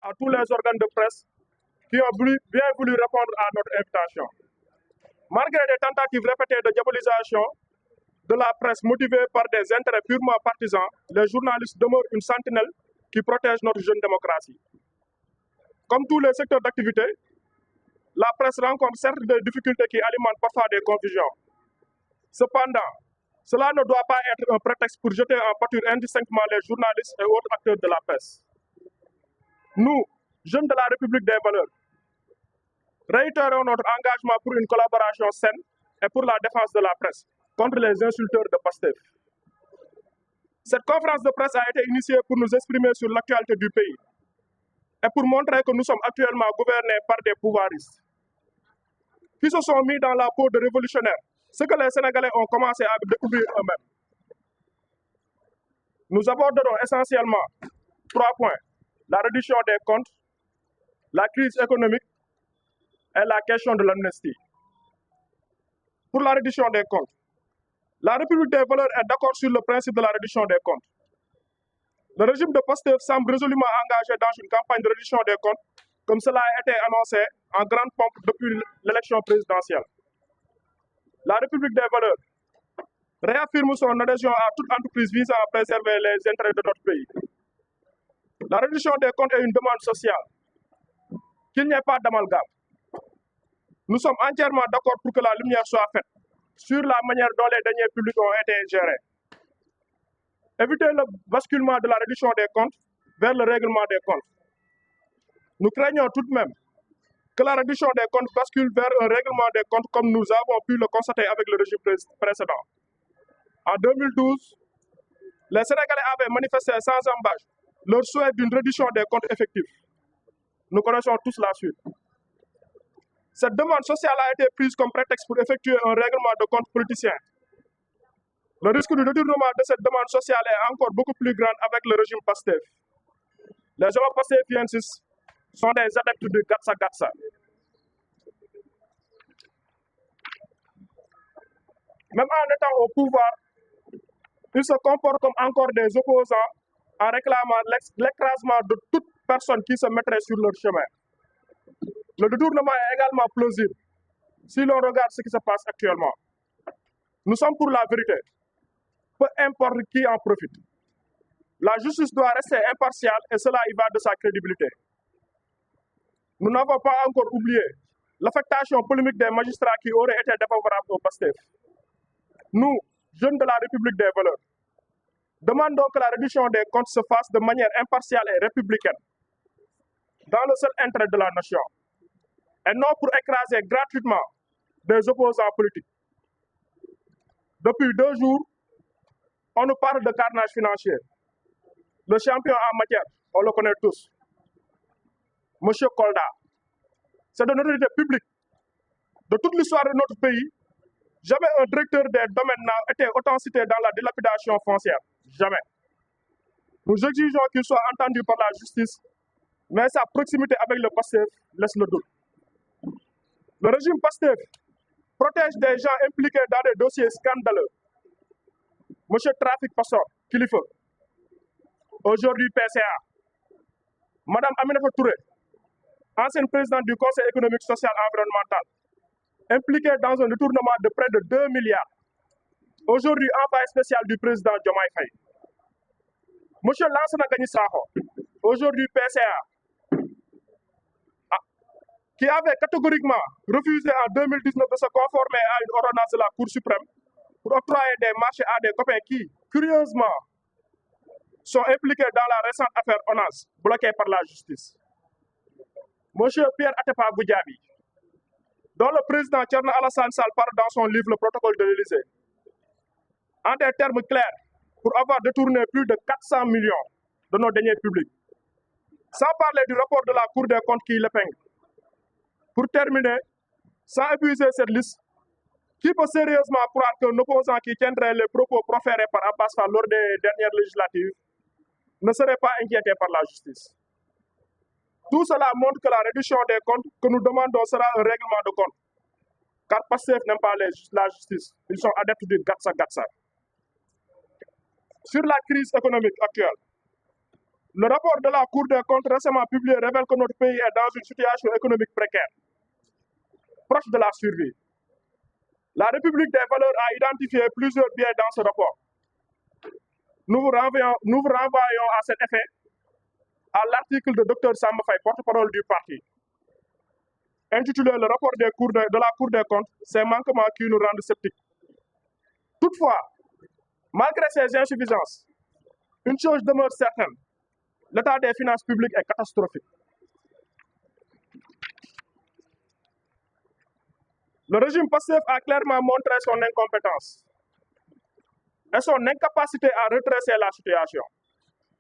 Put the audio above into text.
à tous les organes de presse qui ont bien voulu répondre à notre invitation. Malgré des tentatives répétées de diabolisation de la presse motivée par des intérêts purement partisans, les journalistes demeurent une sentinelle qui protège notre jeune démocratie. Comme tous les secteurs d'activité, la presse rencontre certes des difficultés qui alimentent parfois des confusions. Cependant, cela ne doit pas être un prétexte pour jeter en pâture indistinctement les journalistes et autres acteurs de la presse. Nous, jeunes de la République des valeurs, réitérons notre engagement pour une collaboration saine et pour la défense de la presse contre les insulteurs de Pastef. Cette conférence de presse a été initiée pour nous exprimer sur l'actualité du pays et pour montrer que nous sommes actuellement gouvernés par des pouvoiristes qui se sont mis dans la peau de révolutionnaires, ce que les Sénégalais ont commencé à découvrir eux-mêmes. Nous aborderons essentiellement 3 points: la réduction des comptes, la crise économique et la question de l'amnistie. Pour la réduction des comptes, la République des valeurs est d'accord sur le principe de la réduction des comptes. Le régime de Pastef semble résolument engagé dans une campagne de réduction des comptes, comme cela a été annoncé en grande pompe depuis l'élection présidentielle. La République des valeurs réaffirme son adhésion à toute entreprise visant à préserver les intérêts de notre pays. La réduction des comptes est une demande sociale, qu'il n'y ait pas d'amalgame. Nous sommes entièrement d'accord pour que la lumière soit faite sur la manière dont les deniers publics ont été gérés. Éviter le basculement de la réduction des comptes vers le règlement des comptes. Nous craignons tout de même que la réduction des comptes bascule vers un règlement des comptes comme nous avons pu le constater avec le régime précédent. En 2012, les Sénégalais avaient manifesté sans embâche leur souhait d'une réduction des comptes effectifs. Nous connaissons tous la suite. Cette demande sociale a été prise comme prétexte pour effectuer un règlement de compte politicien. Le risque du détournement de cette demande sociale est encore beaucoup plus grand avec le régime Pastef. Les hommes pastefiensis sont des adeptes du Gatsa Gatsa. Même en étant au pouvoir, ils se comportent comme encore des opposants en réclamant l'écrasement de toute personne qui se mettrait sur leur chemin. Le détournement est également plausible si l'on regarde ce qui se passe actuellement. Nous sommes pour la vérité, peu importe qui en profite. La justice doit rester impartiale et cela y va de sa crédibilité. Nous n'avons pas encore oublié l'affectation polémique des magistrats qui auraient été défavorables au Pastef. Nous, jeunes de la République des valeurs, demandons que la réduction des comptes se fasse de manière impartiale et républicaine, dans le seul intérêt de la nation, et non pour écraser gratuitement des opposants politiques. Depuis 2 jours, on nous parle de carnage financier. Le champion en matière, on le connaît tous. Monsieur Kolda, c'est de notoriété publique. De toute l'histoire de notre pays, jamais un directeur des domaines n'a été autant cité dans la dilapidation foncière. Jamais. Nous exigeons qu'il soit entendu par la justice, mais sa proximité avec le Pastef laisse le doute. Le régime Pastef protège des gens impliqués dans des dossiers scandaleux. Monsieur Trafic Passor, Kilifeu, aujourd'hui PCA. Madame Aminata Touré, ancienne présidente du Conseil économique, social et environnemental, impliquée dans un détournement de près de 2 milliards. Aujourd'hui, envoyé spécial du président Diomaye Faye. Monsieur Lansana Gagny Sakho, aujourd'hui PCA, qui avait catégoriquement refusé en 2019 de se conformer à une ordonnance de la Cour suprême pour octroyer des marchés à des copains qui, curieusement, sont impliqués dans la récente affaire ONAS, bloquée par la justice. Monsieur Pierre Atepa Goudiaby, dont le président Thierno Alassane Sall parle dans son livre Le protocole de l'Élysée, en des termes clairs, pour avoir détourné plus de 400 millions de nos deniers publics. Sans parler du rapport de la Cour des comptes qui l'épingle. Pour terminer, sans épuiser cette liste, qui peut sérieusement croire qu'un opposant qui tiendrait les propos proférés par Abbas Fall lors des dernières législatives ne serait pas inquiété par la justice? Tout cela montre que la réduction des comptes que nous demandons sera un règlement de compte. Car Pastef n'aime pas la justice. Ils sont adeptes du Gatsa Gatsa. Sur la crise économique actuelle, Le rapport de la Cour des comptes récemment publié révèle que notre pays est dans une situation économique précaire, proche de la survie. La République des valeurs a identifié plusieurs biais dans ce rapport. Nous vous renvoyons à cet effet à l'article de Dr Samba Faye, porte-parole du parti, intitulé Le rapport de la Cour des comptes, ces manquements qui nous rendent sceptiques. Toutefois, malgré ces insuffisances, une chose demeure certaine, l'état des finances publiques est catastrophique. Le régime Pastef a clairement montré son incompétence et son incapacité à redresser la situation.